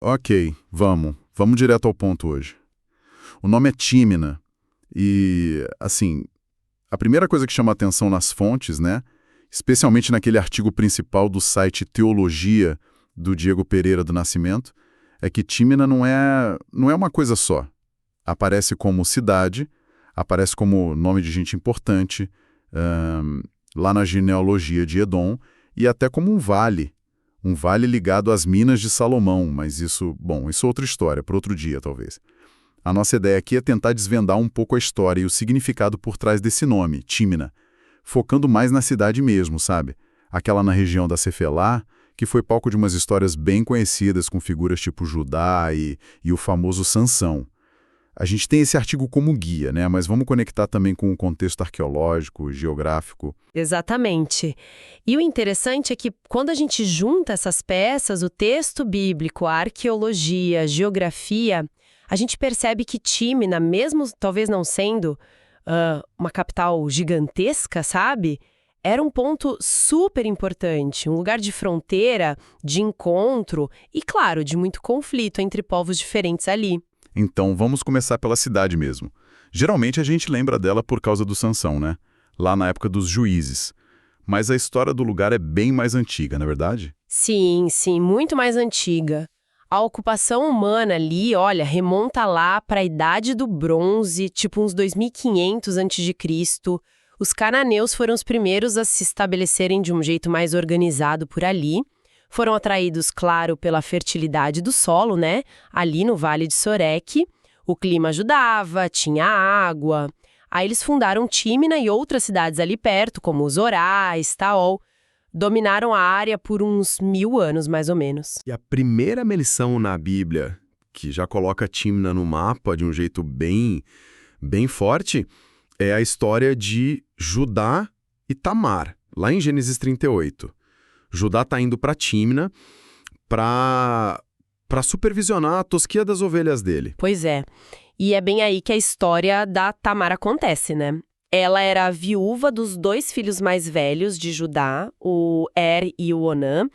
Ok, vamos direto ao ponto hoje. O nome é Tímina e, assim, a primeira coisa que chama atenção nas fontes, né, especialmente naquele artigo principal do site Teologia do Diego Pereira do Nascimento, é que Tímina não é uma coisa só. Aparece como cidade, aparece como nome de gente importante, lá na genealogia de Edom, e até como um vale ligado às minas de Salomão, mas isso é outra história, para outro dia, talvez. A nossa ideia aqui é tentar desvendar um pouco a história e o significado por trás desse nome, Tímina, focando mais na cidade mesmo, sabe? Aquela na região da Cefelá, que foi palco de umas histórias bem conhecidas com figuras tipo Judá e o famoso Sansão. A gente tem esse artigo como guia, né? Mas vamos conectar também com o contexto arqueológico, geográfico. Exatamente. E o interessante é que quando a gente junta essas peças, o texto bíblico, a arqueologia, a geografia, a gente percebe que Tímina, mesmo talvez não sendo uma capital gigantesca, sabe? Era um ponto super importante, um lugar de fronteira, de encontro e, claro, de muito conflito entre povos diferentes ali. Então, vamos começar pela cidade mesmo. Geralmente a gente lembra dela por causa do Sansão, né? Lá na época dos juízes. Mas a história do lugar é bem mais antiga, não é verdade? Sim, sim, muito mais antiga. A ocupação humana ali, olha, remonta lá para a Idade do Bronze, tipo uns 2500 a.C. Os cananeus foram os primeiros a se estabelecerem de um jeito mais organizado por ali. Foram atraídos, claro, pela fertilidade do solo, né? Ali no Vale de Sorek. O clima ajudava, tinha água. Aí eles fundaram Tímina e outras cidades ali perto, como Zorá, Estaol. Dominaram a área por uns 1000 anos, mais ou menos. E a primeira menção na Bíblia, que já coloca Tímina no mapa de um jeito bem forte, é a história de Judá e Tamar, lá em Gênesis 38. Judá está indo para Tímina para supervisionar a tosquia das ovelhas dele. Pois é. E é bem aí que a história da Tamar acontece, né? Ela era a viúva dos 2 filhos mais velhos de Judá, o Er e o Onã,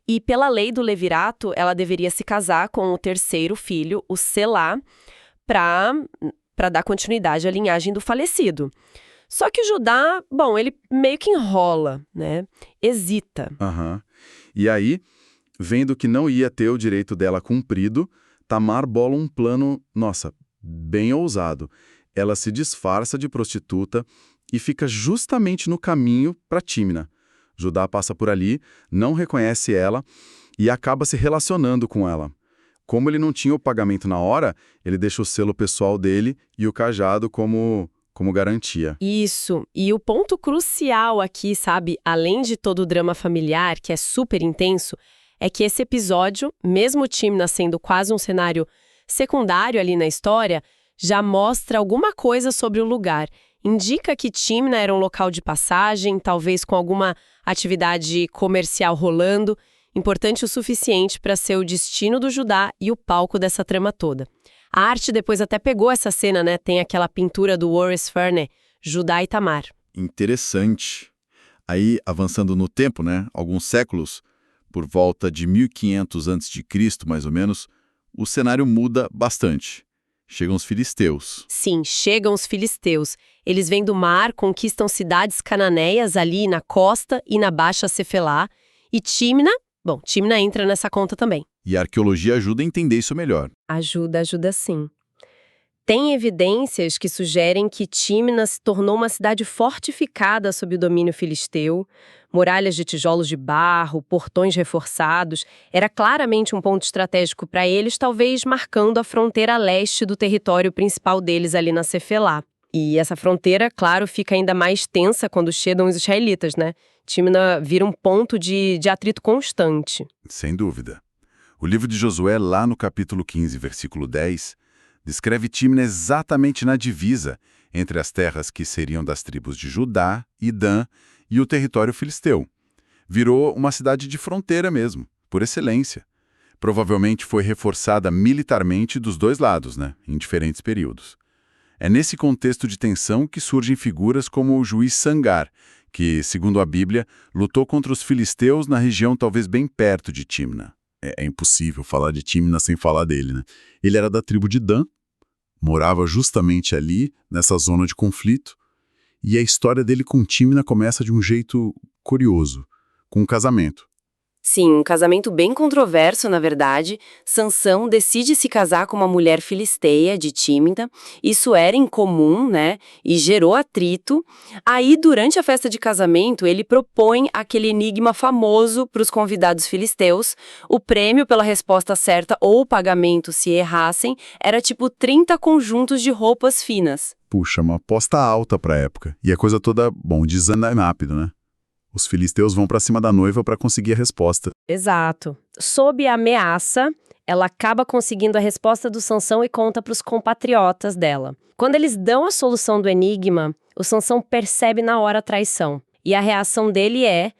e pela lei do levirato, ela deveria se casar com o terceiro filho, o Selá, para dar continuidade à linhagem do falecido. Só que Judá, bom, ele meio que enrola, né? Hesita. Aham. E aí, vendo que não ia ter o direito dela cumprido, Tamar bola um plano, nossa, bem ousado. Ela se disfarça de prostituta e fica justamente no caminho para Tímina. Judá passa por ali, não reconhece ela e acaba se relacionando com ela. Como ele não tinha o pagamento na hora, ele deixa o selo pessoal dele e o cajado como garantia. Isso. E o ponto crucial aqui, sabe, além de todo o drama familiar, que é super intenso, é que esse episódio, mesmo Tímina sendo quase um cenário secundário ali na história, já mostra alguma coisa sobre o lugar. Indica que Tímina era um local de passagem, talvez com alguma atividade comercial rolando, importante o suficiente para ser o destino do Judá e o palco dessa trama toda. A arte depois até pegou essa cena, né? Tem aquela pintura do Horace Vernet, Judá e Tamar. Interessante. Aí, avançando no tempo, né, alguns séculos, por volta de 1500 a.C., mais ou menos, o cenário muda bastante. Chegam os filisteus. Sim, chegam os filisteus. Eles vêm do mar, conquistam cidades cananeias ali na costa e na Baixa Cefelá. E Tímina entra nessa conta também. E a arqueologia ajuda a entender isso melhor. Ajuda sim. Tem evidências que sugerem que Tímina se tornou uma cidade fortificada sob o domínio filisteu, muralhas de tijolos de barro, portões reforçados. Era claramente um ponto estratégico para eles, talvez marcando a fronteira leste do território principal deles ali na Cefelá. E essa fronteira, claro, fica ainda mais tensa quando chegam os israelitas, né? Tímina vira um ponto de atrito constante. Sem dúvida. O livro de Josué, lá no capítulo 15, versículo 10, descreve Tímina exatamente na divisa entre as terras que seriam das tribos de Judá e Dan e o território filisteu. Virou uma cidade de fronteira mesmo, por excelência. Provavelmente foi reforçada militarmente dos dois lados, né, em diferentes períodos. É nesse contexto de tensão que surgem figuras como o juiz Sangar, que, segundo a Bíblia, lutou contra os filisteus na região talvez bem perto de Tímina. É impossível falar de Tímina sem falar dele, né? Ele era da tribo de Dan, morava justamente ali, nessa zona de conflito, e a história dele com Tímina começa de um jeito curioso, com um casamento. Sim, um casamento bem controverso, na verdade. Sansão decide se casar com uma mulher filisteia de Tímina. Isso era incomum, né? E gerou atrito. Aí, durante a festa de casamento, ele propõe aquele enigma famoso para os convidados filisteus. O prêmio pela resposta certa ou o pagamento se errassem era tipo 30 conjuntos de roupas finas. Puxa, uma aposta alta pra época. E a coisa toda, bom, desanda rápido, né? Os filisteus vão pra cima da noiva pra conseguir a resposta. Exato. Sob a ameaça, ela acaba conseguindo a resposta do Sansão e conta para os compatriotas dela. Quando eles dão a solução do enigma, o Sansão percebe na hora a traição. E a reação dele é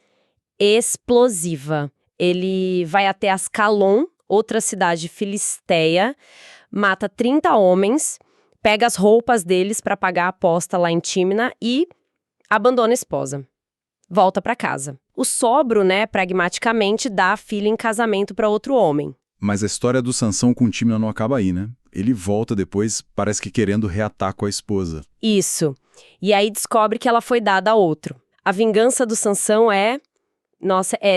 explosiva. Ele vai até Ascalon, outra cidade filisteia, mata 30 homens, pega as roupas deles para pagar a aposta lá em Tímina e abandona a esposa. Volta para casa. O sogro, né, pragmaticamente dá a filha em casamento para outro homem. Mas a história do Sansão com Tímina não acaba aí, né? Ele volta depois, parece que querendo reatar com a esposa. Isso. E aí descobre que ela foi dada a outro. A vingança do Sansão é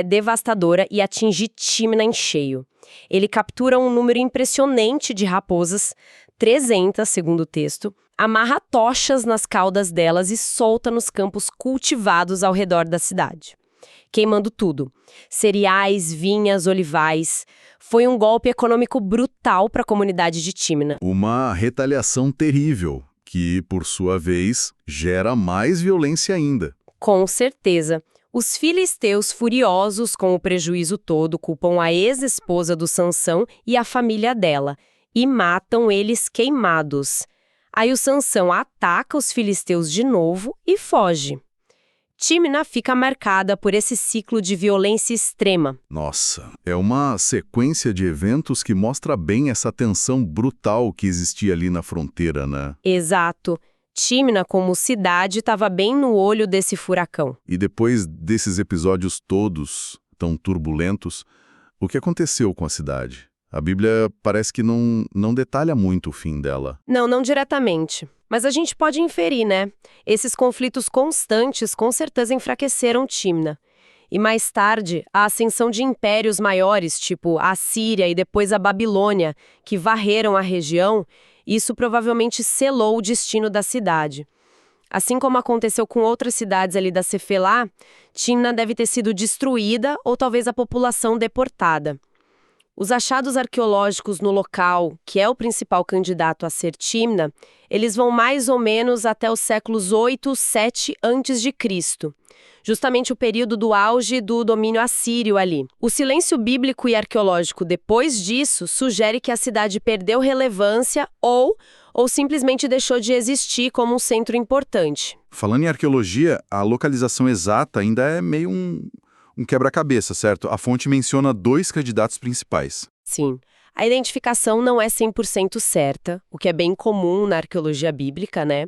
devastadora e atinge Tímina em cheio. Ele captura um número impressionante de raposas, 300, segundo o texto, amarra tochas nas caudas delas e solta nos campos cultivados ao redor da cidade, queimando tudo. Cereais, vinhas, olivais. Foi um golpe econômico brutal para a comunidade de Tímina. Uma retaliação terrível, que, por sua vez, gera mais violência ainda. Com certeza. Os filisteus, furiosos com o prejuízo todo, culpam a ex-esposa do Sansão e a família dela, e matam eles queimados. Aí o Sansão ataca os filisteus de novo e foge. Tímina fica marcada por esse ciclo de violência extrema. Nossa, é uma sequência de eventos que mostra bem essa tensão brutal que existia ali na fronteira, né? Exato. Tímina, como cidade, estava bem no olho desse furacão. E depois desses episódios todos tão turbulentos, o que aconteceu com a cidade? A Bíblia parece que não detalha muito o fim dela. Não diretamente. Mas a gente pode inferir, né? Esses conflitos constantes com certeza enfraqueceram Tímina. E mais tarde, a ascensão de impérios maiores, tipo a Síria e depois a Babilônia, que varreram a região, isso provavelmente selou o destino da cidade. Assim como aconteceu com outras cidades ali da Cefelá, Tímina deve ter sido destruída ou talvez a população deportada. Os achados arqueológicos no local, que é o principal candidato a ser Tímina, eles vão mais ou menos até os séculos 8, 7 a.C., justamente o período do auge do domínio assírio ali. O silêncio bíblico e arqueológico depois disso sugere que a cidade perdeu relevância ou simplesmente deixou de existir como um centro importante. Falando em arqueologia, a localização exata ainda é meio um quebra-cabeça, certo? A fonte menciona 2 candidatos principais. Sim. A identificação não é 100% certa, o que é bem comum na arqueologia bíblica, né?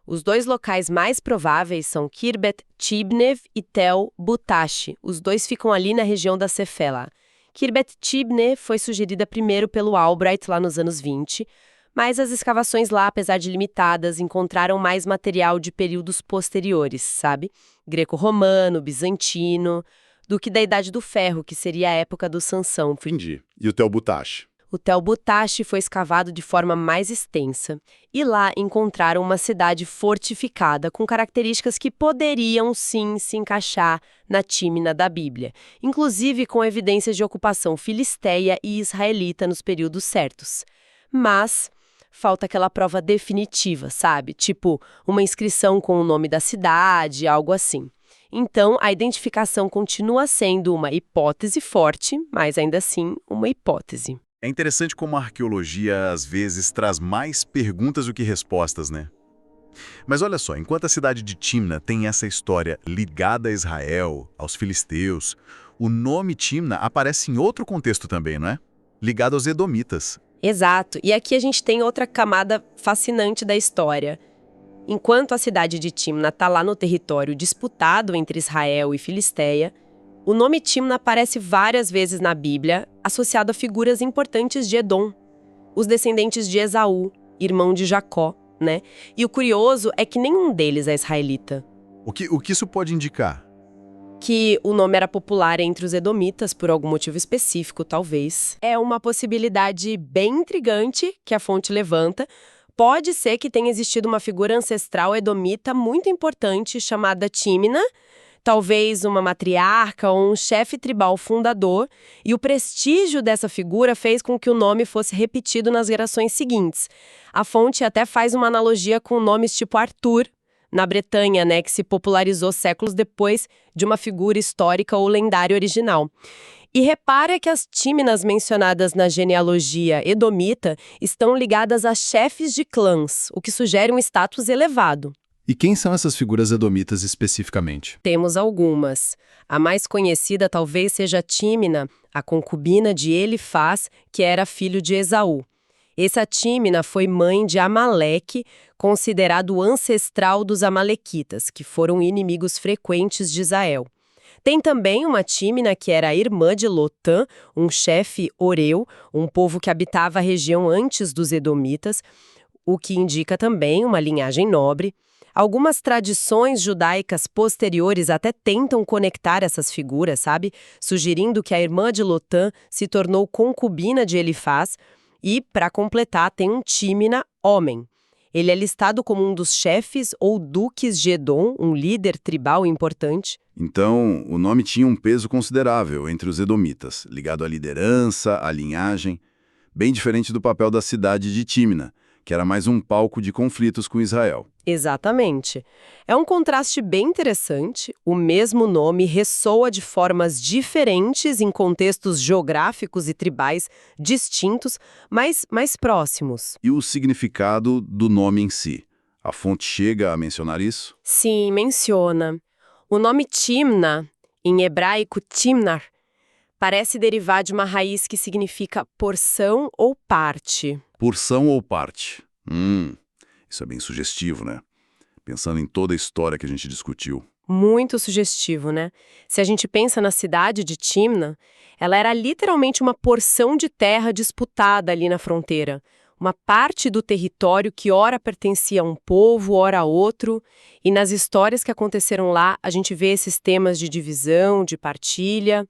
Os 2 locais mais prováveis são Khirbet Tibnev e Tel Butashi. Os 2 ficam ali na região da Cefela. Khirbet Tibnev foi sugerida primeiro pelo Albright lá nos anos 20, mas as escavações lá, apesar de limitadas, encontraram mais material de períodos posteriores, sabe? Greco-romano, bizantino, do que da Idade do Ferro, que seria a época do Sansão. Entendi. E o Tel Butashi? O Tel Butashi foi escavado de forma mais extensa, e lá encontraram uma cidade fortificada com características que poderiam sim se encaixar na Tímina da Bíblia, inclusive com evidências de ocupação filisteia e israelita nos períodos certos. Mas falta aquela prova definitiva, sabe? Tipo, uma inscrição com o nome da cidade, algo assim. Então, a identificação continua sendo uma hipótese forte, mas ainda assim uma hipótese. É interessante como a arqueologia às vezes traz mais perguntas do que respostas, né? Mas olha só, enquanto a cidade de Tímina tem essa história ligada a Israel, aos filisteus, o nome Tímina aparece em outro contexto também, não é? Ligado aos edomitas. Exato. E aqui a gente tem outra camada fascinante da história. Enquanto a cidade de Tímina está lá no território disputado entre Israel e Filisteia, O nome Tímna aparece várias vezes na Bíblia, associado a figuras importantes de Edom, os descendentes de Esaú, irmão de Jacó, né? E o curioso é que nenhum deles é israelita. O que isso pode indicar? Que o nome era popular entre os edomitas por algum motivo específico, talvez. É uma possibilidade bem intrigante que a fonte levanta. Pode ser que tenha existido uma figura ancestral edomita muito importante chamada Tímna, talvez uma matriarca ou um chefe tribal fundador, e o prestígio dessa figura fez com que o nome fosse repetido nas gerações seguintes. A fonte até faz uma analogia com nomes tipo Arthur, na Bretanha, né, que se popularizou séculos depois de uma figura histórica ou lendária original. E repara que as Tímnas mencionadas na genealogia edomita estão ligadas a chefes de clãs, o que sugere um status elevado. E quem são essas figuras edomitas especificamente? Temos algumas. A mais conhecida talvez seja Tímna, a concubina de Elifaz, que era filho de Esaú. Essa Tímna foi mãe de Amaleque, considerado o ancestral dos amalequitas, que foram inimigos frequentes de Israel. Tem também uma Tímna que era irmã de Lotã, um chefe oreu, um povo que habitava a região antes dos edomitas, o que indica também uma linhagem nobre. Algumas tradições judaicas posteriores até tentam conectar essas figuras, sabe? Sugerindo que a irmã de Lotã se tornou concubina de Elifaz. E, para completar, tem um Tímna homem. Ele é listado como um dos chefes ou duques de Edom, um líder tribal importante. Então, o nome tinha um peso considerável entre os edomitas, ligado à liderança, à linhagem, bem diferente do papel da cidade de Tímna, que era mais um palco de conflitos com Israel. Exatamente. É um contraste bem interessante. O mesmo nome ressoa de formas diferentes em contextos geográficos e tribais distintos, mas mais próximos. E o significado do nome em si? A fonte chega a mencionar isso? Sim, menciona. O nome Tímna, em hebraico Timnar, parece derivar de uma raiz que significa porção ou parte. Porção ou parte? Isso é bem sugestivo, né? Pensando em toda a história que a gente discutiu. Muito sugestivo, né? Se a gente pensa na cidade de Tímna, ela era literalmente uma porção de terra disputada ali na fronteira. Uma parte do território que ora pertencia a um povo, ora a outro. E nas histórias que aconteceram lá, a gente vê esses temas de divisão, de partilha.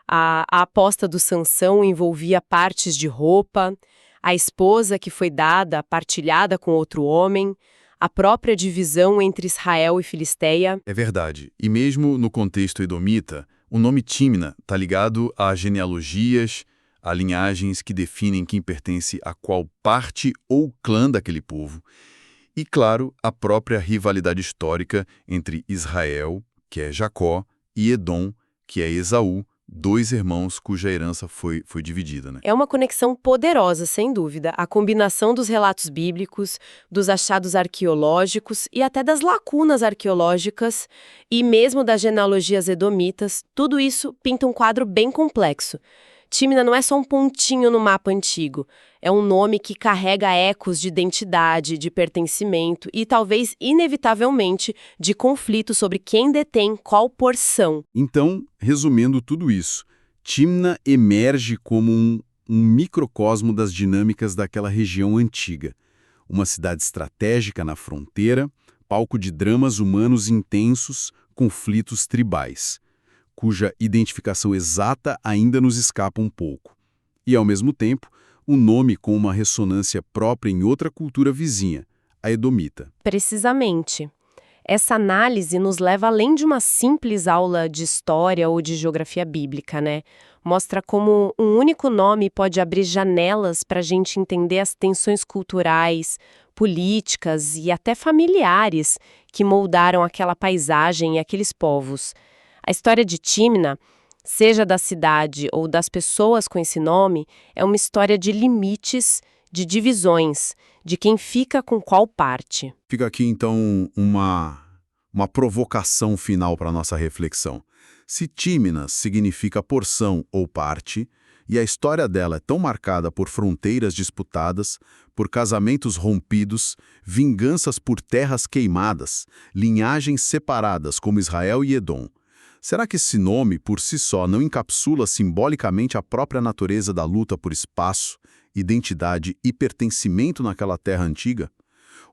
A aposta do Sansão envolvia partes de roupa. A esposa que foi dada, partilhada com outro homem, a própria divisão entre Israel e Filisteia. É verdade. E mesmo no contexto edomita, o nome Tímna está ligado a genealogias, a linhagens que definem quem pertence a qual parte ou clã daquele povo. E, claro, a própria rivalidade histórica entre Israel, que é Jacó, e Edom, que é Esaú, dois irmãos cuja herança foi dividida, né? É uma conexão poderosa, sem dúvida. A combinação dos relatos bíblicos, dos achados arqueológicos e até das lacunas arqueológicas e mesmo das genealogias edomitas, tudo isso pinta um quadro bem complexo. Tímna não é só um pontinho no mapa antigo. É um nome que carrega ecos de identidade, de pertencimento e, talvez, inevitavelmente, de conflito sobre quem detém qual porção. Então, resumindo tudo isso, Tímna emerge como um microcosmo das dinâmicas daquela região antiga. Uma cidade estratégica na fronteira, palco de dramas humanos intensos, conflitos tribais, cuja identificação exata ainda nos escapa um pouco. E, ao mesmo tempo, um nome com uma ressonância própria em outra cultura vizinha, a edomita. Precisamente. Essa análise nos leva além de uma simples aula de história ou de geografia bíblica, né? Mostra como um único nome pode abrir janelas para a gente entender as tensões culturais, políticas e até familiares que moldaram aquela paisagem e aqueles povos. A história de Tímna, seja da cidade ou das pessoas com esse nome, é uma história de limites, de divisões, de quem fica com qual parte. Fica aqui, então, uma provocação final para a nossa reflexão. Se Tímna significa porção ou parte, e a história dela é tão marcada por fronteiras disputadas, por casamentos rompidos, vinganças por terras queimadas, linhagens separadas como Israel e Edom, Será que esse nome, por si só, não encapsula simbolicamente a própria natureza da luta por espaço, identidade e pertencimento naquela terra antiga?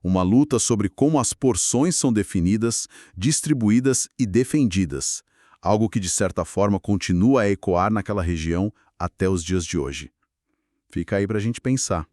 Uma luta sobre como as porções são definidas, distribuídas e defendidas, algo que de certa forma continua a ecoar naquela região até os dias de hoje. Fica aí para a gente pensar.